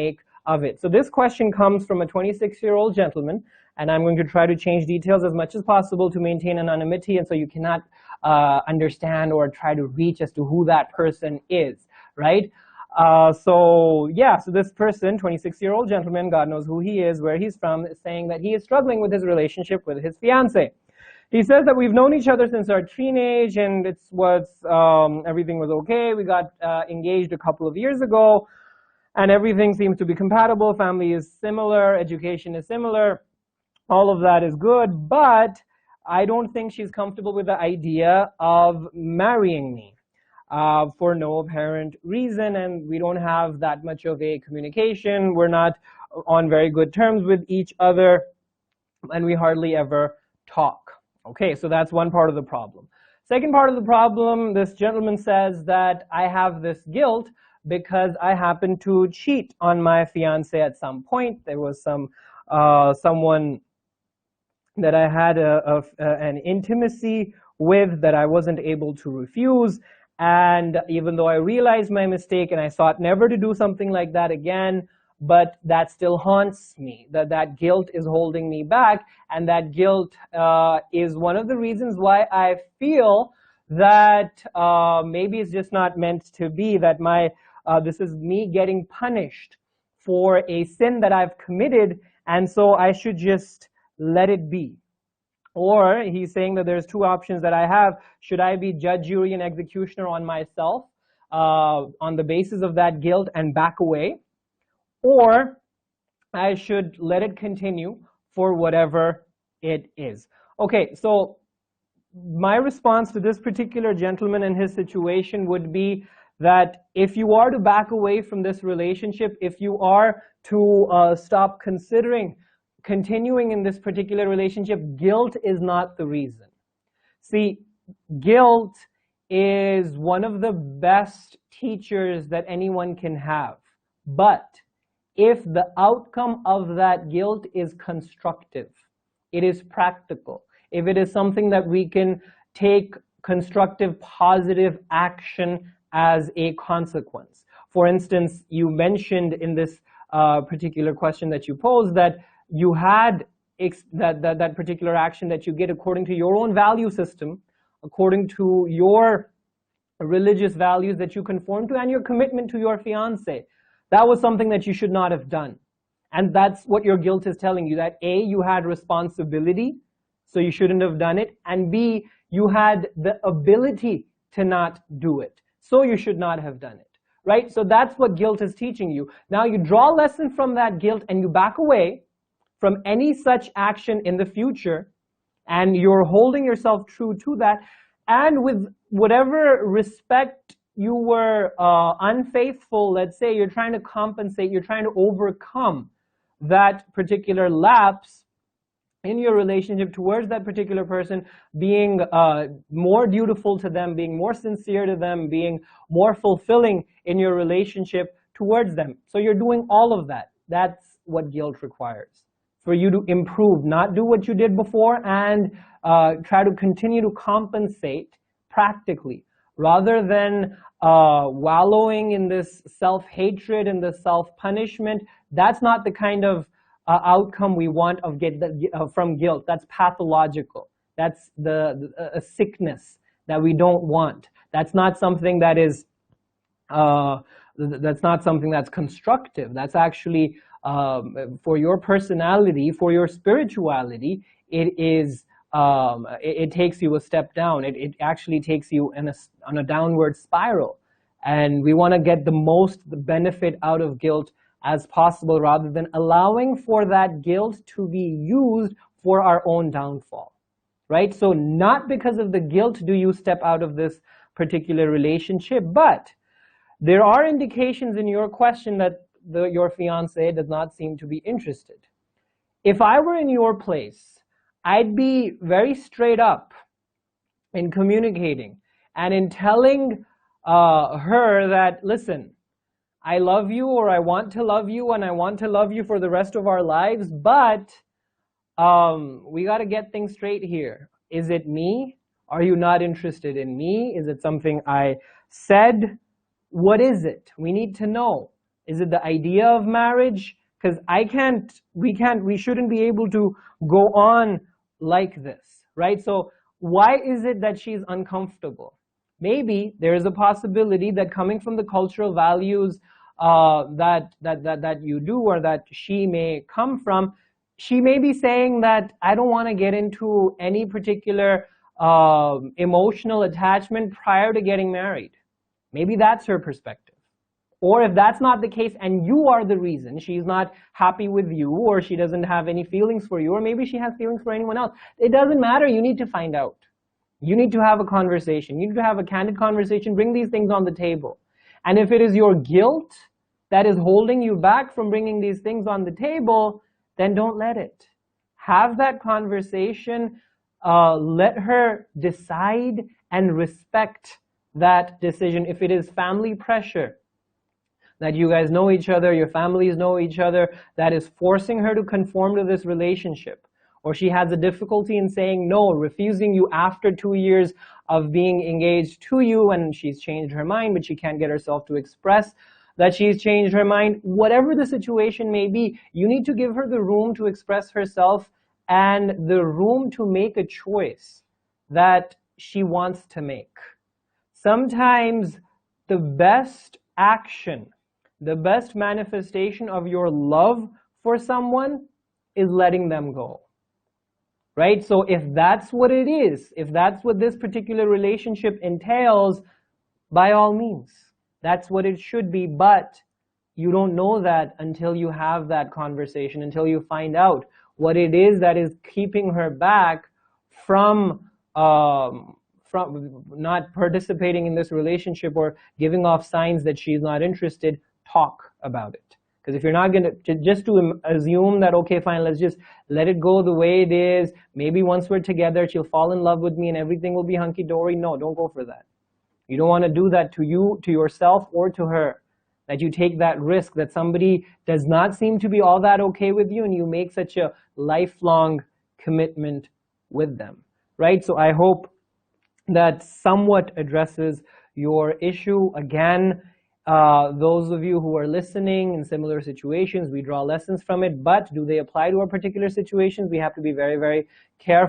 make of it? So this question comes from a 26-year-old gentleman, and I'm going to try to change details as much as possible to maintain anonymity, and so you cannot understand or try to reach as to who that person is, right? So this person, 26-year-old gentleman, God knows who he is, where he's from, is saying that he is struggling with his relationship with his fiancé. He says that we've known each other since our teenage, and everything was okay. We got engaged a couple of years ago, and everything seems to be compatible. Family is similar, education is similar, all of that is good, but I don't think she's comfortable with the idea of marrying me for no apparent reason, and we don't have that much of a communication. We're not on very good terms with each other, and we hardly ever talk. Okay, so that's one part of the problem. Second part of the problem, this gentleman says that I have this guilt because I happened to cheat on my fiancé at some point. There was someone that I had an intimacy with that I wasn't able to refuse, and even though I realized my mistake and I sought never to do something like that again, but that still haunts me. That guilt is holding me back, and that guilt is one of the reasons why I feel that maybe it's just not meant to be, that this is me getting punished for a sin that I've committed, and so I should just let it be. Or he's saying that there's two options that I have. Should I be judge, jury, and executioner on myself on the basis of that guilt and back away? Or I should let it continue for whatever it is. Okay, so my response to this particular gentleman and his situation would be that if you are to back away from this relationship, if you are to stop considering continuing in this particular relationship, guilt is not the reason. See, guilt is one of the best teachers that anyone can have. But if the outcome of that guilt is constructive, it is practical, if it is something that we can take constructive, positive action as a consequence. For instance, you mentioned in this particular question that you posed that you had that particular action that you get according to your own value system, according to your religious values that you conform to, and your commitment to your fiancé. That was something that you should not have done. And that's what your guilt is telling you, that A, you had responsibility, so you shouldn't have done it, and B, you had the ability to not do it, so you should not have done it, right? So that's what guilt is teaching you. Now you draw a lesson from that guilt and you back away from any such action in the future, and you're holding yourself true to that, and with whatever respect you were unfaithful, let's say, you're trying to compensate, you're trying to overcome that particular lapse in your relationship towards that particular person, being more dutiful to them, being more sincere to them, being more fulfilling in your relationship towards them. So you're doing all of that. That's what guilt requires. For you to improve, not do what you did before, and try to continue to compensate practically, rather than wallowing in this self-hatred and this self-punishment. That's not the kind of outcome we want from guilt. That's pathological. That's a sickness that we don't want. That's not something that is. That's not something that's constructive. That's actually for your personality, for your spirituality. It takes you a step down. It actually takes you on a downward spiral. And we want to get the benefit out of guilt as possible, rather than allowing for that guilt to be used for our own downfall, right? So not because of the guilt do you step out of this particular relationship, but there are indications in your question that your fiancé does not seem to be interested. If I were in your place, I'd be very straight up in communicating and in telling her that, listen, I love you, or I want to love you, and I want to love you for the rest of our lives, but we got to get things straight here. Is it me? Are you not interested in me? Is it something I said? What is it? We need to know. Is it the idea of marriage? Because we shouldn't be able to go on like this, right? So why is it that she's uncomfortable? Maybe there is a possibility that coming from the cultural values that you do, or that she may come from, she may be saying that I don't want to get into any particular emotional attachment prior to getting married. Maybe that's her perspective. Or if that's not the case and you are the reason she's not happy with you, or she doesn't have any feelings for you, or maybe she has feelings for anyone else, it doesn't matter. You need to find out. You need to have a conversation. You need to have a candid conversation. Bring these things on the table. And if it is your guilt that is holding you back from bringing these things on the table, then don't let it. Have that conversation. Let her decide and respect that decision. If it is family pressure, that you guys know each other, your families know each other, that is forcing her to conform to this relationship, or she has a difficulty in saying no, refusing you after 2 years of being engaged to you, and she's changed her mind, but she can't get herself to express that she's changed her mind. Whatever the situation may be, you need to give her the room to express herself and the room to make a choice that she wants to make. Sometimes the best action, the best manifestation of your love for someone is letting them go. Right? So if that's what it is, if that's what this particular relationship entails, by all means, that's what it should be. But you don't know that until you have that conversation, until you find out what it is that is keeping her back from not participating in this relationship, or giving off signs that she's not interested. Talk about it. Because if you're not going to just to assume that, okay, fine, let's just let it go the way it is, maybe once we're together she'll fall in love with me and everything will be hunky-dory. No, don't go for that. You don't want to do that to you, to yourself, or to her. That you take that risk that somebody does not seem to be all that okay with you, and you make such a lifelong commitment with them. Right? So I hope that somewhat addresses your issue. Again, those of you who are listening in similar situations, we draw lessons from it, but do they apply to our particular situations? We have to be very, very careful.